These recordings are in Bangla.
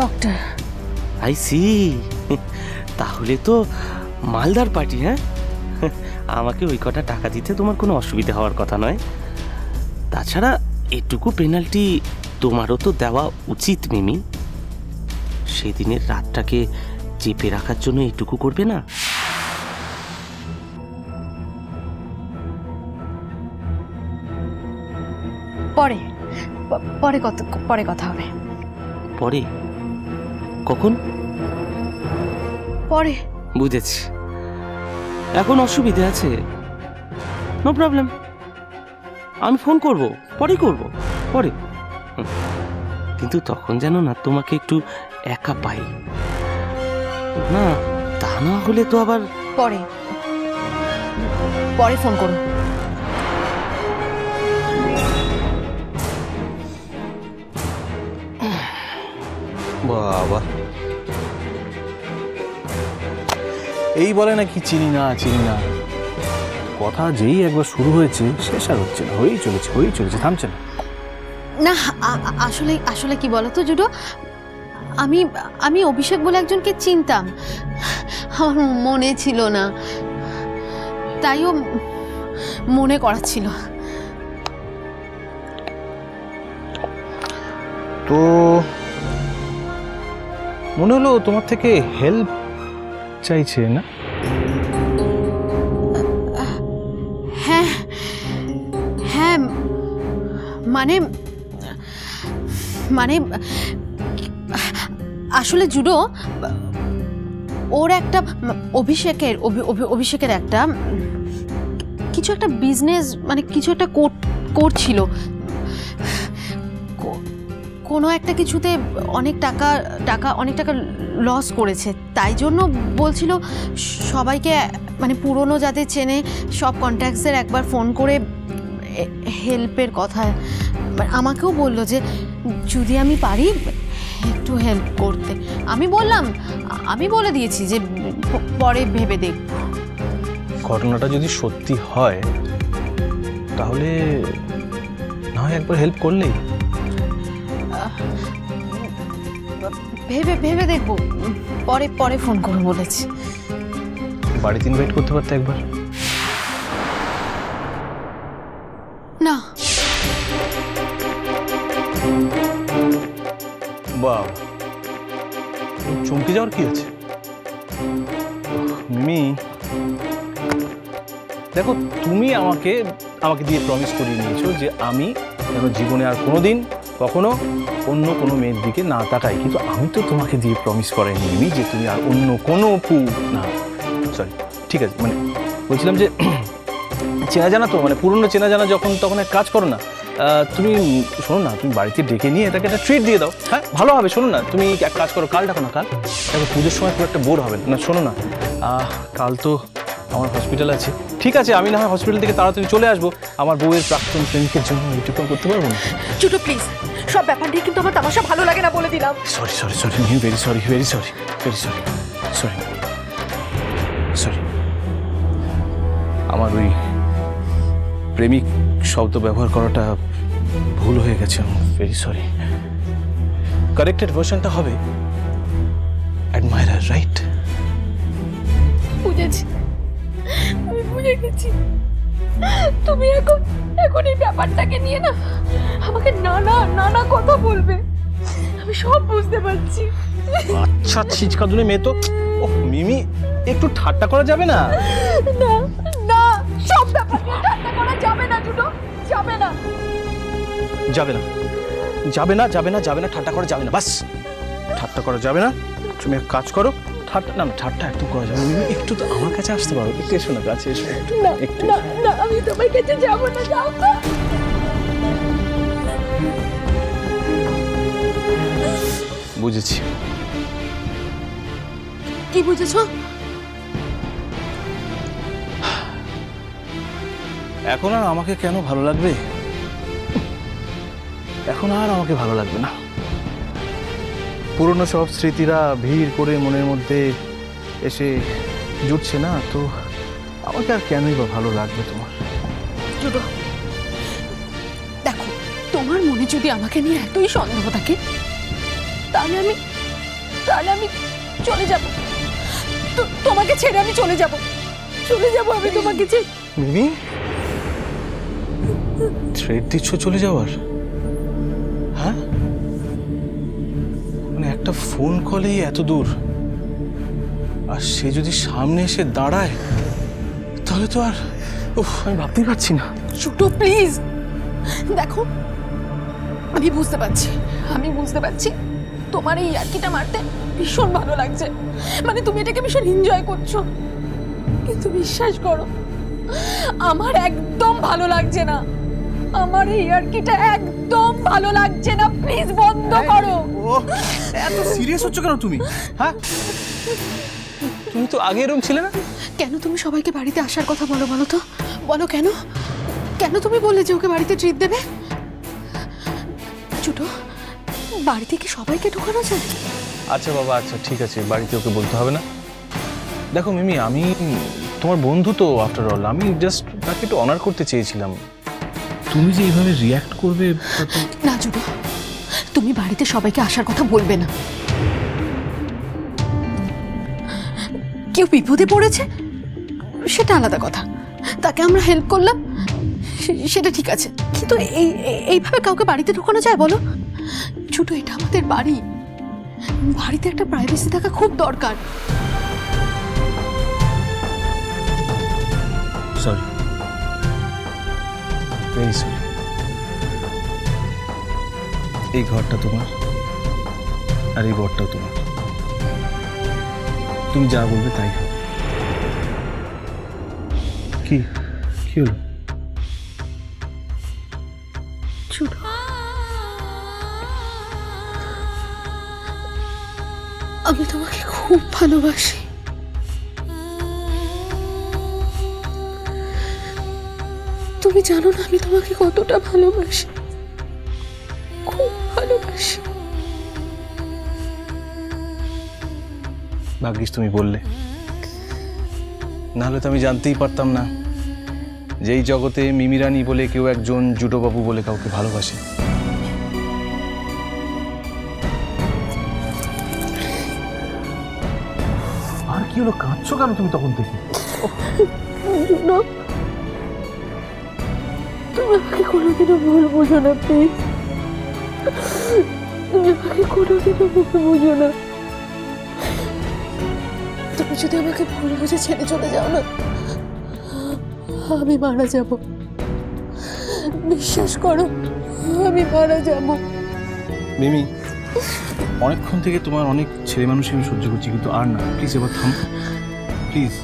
ডক্টর। আই সি, তাহলে তো মালদার পার্টি। হ্যাঁ, আমাকে ওই কটা টাকা দিতে তোমার কোনো অসুবিধা হওয়ার কথা নয়। তাছাড়া এটুকু পেনাল্টি তোমারও তো দেওয়া উচিত মিমি। সেদিনের রাতটাকে চেপে রাখার জন্য এটুকু করবে না? পরে পরে পরে কথা হবে। পরে? কখন? পরে। বুঝেছি, এখন অসুবিধা আছে, নো প্রবলেম, আমি ফোন করব, পরে করব, পরে। কিন্তু তখন যেন না তোমাকে একটু একা পাই না, তা না হলে তো আবার। পরে পরে ফোন করো। বাবা, এই বলে নাকি চিনি না চিনি না, কথা যেই একবার শুরু হয়েছে শেষ আর হচ্ছে না, হয়েই চলেছে, থামছে না। না আসলে আসলে কি বলতো জুডো, আমি অভিষেক বলে একজনকে চিনতাম, আমার মনে ছিল না, তাইও মনে করাচ্ছিল। তো মনে হলো তোমার থেকে হেল্প চাইছে না? হ্যাঁ হ্যাঁ, মানে মানে আসলে জুডো, ওর একটা অভিষেকের একটা কিছু একটা বিজনেস, মানে কিছু একটা করছিল, কোনো একটা কিছুতে অনেক টাকা লস করেছে, তাই জন্য বলছিল সবাইকে, মানে পুরনো যাদের চেনে সব কন্ট্যাক্টসদের একবার ফোন করে হেল্পের কথা। আমাকেও বললো যে যদি আমি পারি একটু হেল্প করতে। আমি বলে দিয়েছি যে পরে ভেবে দেখব। ঘটনাটা যদি সত্যি হয় তাহলে না হয় একবার হেল্প করলেই। ভেবে দেখবো, পরে ফোন করবো বলেছি। বাড়িতে ইনভাইট করতে পারতে একবার। না। বাহ, চমকে যাওয়ার কি আছে মিমি? দেখো, তুমি আমাকে দিয়ে প্রমিস করিয়ে নিয়েছো যে আমি যেন জীবনে আর কোনোদিন কখনো অন্য কোনো মেয়ের দিকে না তাকাই, কিন্তু আমি তো তোমাকে দিয়ে প্রমিস করাইনি মিমি যে তুমি আর অন্য কোনো না, সরি, ঠিক আছে, মানে বলছিলাম যে চেনা জানা তো, মানে পুরনো চেনা জানা যখন, তখন এক কাজ করো না, তুমি শোনো না, তুমি বাড়িতে ডেকে নিয়ে তাকে একটা ট্রিট দিয়ে দাও। হ্যাঁ, ভালো হবে। শোনো না, তুমি এক কাজ করো, কাল ডাকো না, কাল দেখো পুজোর সময় খুব একটা বোর হবে না। শোনো না, কাল তো আমার হসপিটাল আছে। ঠিক আছে, আমি না হয় হসপিটাল থেকে তাড়াতাড়ি চলে আসবো, আমার বউয়ের প্রাক্তন প্রেমিকের জন্য এইটুকু করতে পারবো না। ছোট প্লিজ, সব ব্যাপার নিয়ে কিন্তু আমার তামাশা ভালো লাগে না, বলে দিলাম। Sorry, very sorry. আমার ওই প্রেমিক শব্দ ব্যবহার করাটা ভুল হয়ে গেছে, ভেরি সরি। কারেক্টেড ভার্সনটা হবে অ্যাডমায়ারার, রাইট? বুঝেছি, আমি বুঝে গেছি। তুমি এখন এই ব্যাপারটাকে নিয়ে না আমাকে নানা কথা বলবে, আমি সব বুঝতে পারছি। আচ্ছা, ছিচকা দুনে মেয়ে তো। ও মিমি, একটু ঠাট্টা করা যাবে না? না, সব ব্যাপার নিয়ে ঠাট্টা করা যাবে না জুডো, যাবে না, ঠাট্টা করা যাবে না, বাস ঠাট্টা করা যাবে না। তুমি এক কাজ করো, ঠাট্টা একটু করা যাবে না, একটু তো আমার কাছে আসতে পারো, একটু এসো না, কাছে এসো। না, আমি তোমার কাছে যাবো না, যাও না। বুঝেছি। কি বুঝেছো? এখন আর আমাকে কেন ভালো লাগবে? এখন আর আমাকে ভালো লাগবে না। পুরনো সব স্মৃতিরা ভিড় করে মনের মধ্যে এসে জুটছে না, তো আমাকে আর কেনই বা ভালো লাগবে তোমার? দেখো, তোমার মনে যদি আমাকে নিয়ে এতই সন্দেহ থাকে, তাহলে তাহলে আমি চলে যাব, তোমাকে ছেড়ে আমি চলে যাব আমি তোমাকে ছেড়ে। মিমি, থ্রেট দিচ্ছ চলে যাওয়ার? হ্যাঁ, মানে একটা ফোন কলেই এত দূর, আর সে যদি সামনে এসে দাঁড়ায় তাহলে তো আর আমি ভাবতেই পারছি না। ছোটো প্লিজ, দেখো আমি বুঝতে পারছি তোমার এই ইয়ার্কিটা মারতে ভীষণ ভালো লাগছে, মানে তুমি এটাকে ভীষণ এনজয় করছো, কিন্তু বিশ্বাস করো আমার একদম ভালো লাগছে না, আমার এই ইয়ার্কিটা একদম ভালো লাগছে না, প্লিজ বন্ধ করো। এত সিরিয়াস হচ্ছ কেন তুমি? হ্যাঁ, তুমি তো আগে এরকম ছিলে না। কেন তুমি সবাইকে বাড়িতে আসার কথা বলো তো? বলো কেন কেন তুমি বললে যে ওকে বাড়িতে ট্রিট দেবে? ছোটো, বাড়িতে কি সবাইকে ঢোকানো যায়? আচ্ছা বাবা, আচ্ছা ঠিক আছে, বাড়িতে ওকে বলতে হবে না। দেখো মিমি, আমি তোমার বন্ধু তো আফটার অল, আমি জাস্ট তাকে একটু অনার করতে চেয়েছিলাম। তুমি যে এইভাবে রিয়্যাক্ট করবে না ছোটো, তুমি বাড়িতে সবাইকে আসার কথা বলবে না। কেউ বিপদে পড়েছে সেটা আলাদা কথা, তাকে আমরা হেল্প করলাম সেটা ঠিক আছে, কিন্তু এইভাবে কাউকে বাড়িতে ঢোকানো যায় বলো? ছোট, এটা আমাদের বাড়ি, বাড়িতে একটা প্রাইভেসি থাকা খুব দরকার। Sorry, very sorry. এই ঘরটা তোমার আর এই ঘরটাও তোমার, তুমি যা বলবে তাই হবে। কি কি হলো? ছোট, আমি তোমাকে খুব ভালোবাসি। তুমি জানো না আমি তোমাকে কতটা ভালোবাসি, খুব ভালোবাসি। ভাগ্যিস তুমি বললে, নাহলে তো আমি জানতেই পারতাম না যে এই জগতে মিমি রানী বলে কেউ একজন জুটোবাবু বলে কাউকে ভালোবাসে। আর কি হলো, কাঁদছো কেন তুমি তখন থেকে? তুমি আমাকে কোনোদিনও ভুল বোঝো না প্লিজ, তুমি আমাকে কোনোদিনও ভুল বোঝো না। তুমি যদি আমাকে ভুল বুঝে ছেড়ে চলে যাও না, আমি মারা যাব, বিশ্বাস করো আমি মারা যাব। মিমি, অনেকক্ষণ থেকে তোমার অনেক ছেলে মানুষ আমি সহ্য করছি, কিন্তু আর না, প্লিজ এবার থাম প্লিজ।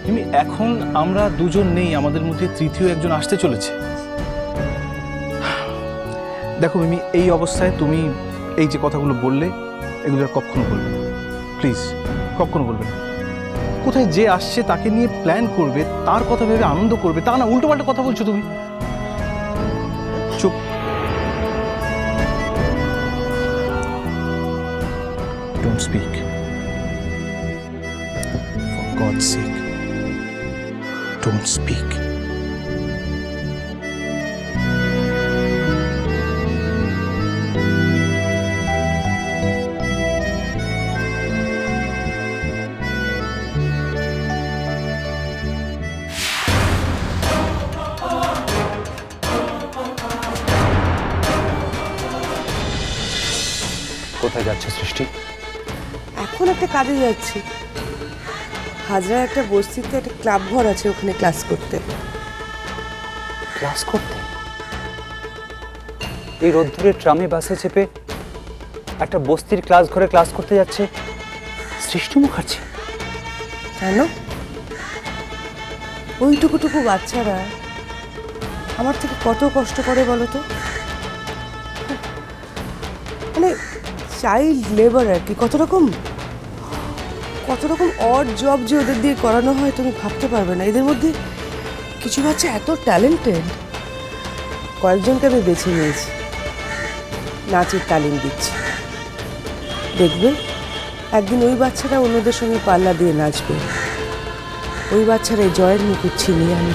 মিমি, এখন আমরা দুজন নেই, আমাদের মধ্যে তৃতীয় একজন আসতে চলেছে। দেখো মিমি, এই অবস্থায় তুমি এই যে কথাগুলো বললে এগুলো আর কখনো বলবে না, প্লিজ কখনো বলবে না। কোথায় যে আসছে তাকে নিয়ে প্ল্যান করবে, তার কথা ভেবে আনন্দ করবে, তা না উল্টোপাল্টা কথা বলছো তুমি। চুপ। Don't speak. For God's sake, don't speak. কোথায় যাচ্ছে সৃষ্টি? এখন একটা কাজে যাচ্ছি, হাজরা একটা বস্তিতে একটা ক্লাব ঘর আছে, ওখানে ক্লাস করতে। ক্লাস করতে? এই রোদ্দুরে ট্রামে বাসে চেপে একটা বস্তির ক্লাস ঘরে ক্লাস করতে যাচ্ছে সৃষ্টি মুখার্জি? কেন? ওইটুকুটুকু বাচ্চারা আমার থেকে কত কষ্ট করে বলো তো, মানে চাইল্ড লেবার আর কি, কত রকম অড জব যে ওদের দিয়ে করানো হয় তুমি ভাবতে পারবে না। এদের মধ্যে কিছু বাচ্চা এত ট্যালেন্টেড, কয়েকজনকে আমি বেছে নিয়েছি, নাচের তালিম দিচ্ছি। দেখবে একদিন ওই বাচ্চারা অন্যদের সঙ্গে পাল্লা দিয়ে নাচবে, ওই বাচ্চারা জয়ের মুকুট ছিনিয়ে আমি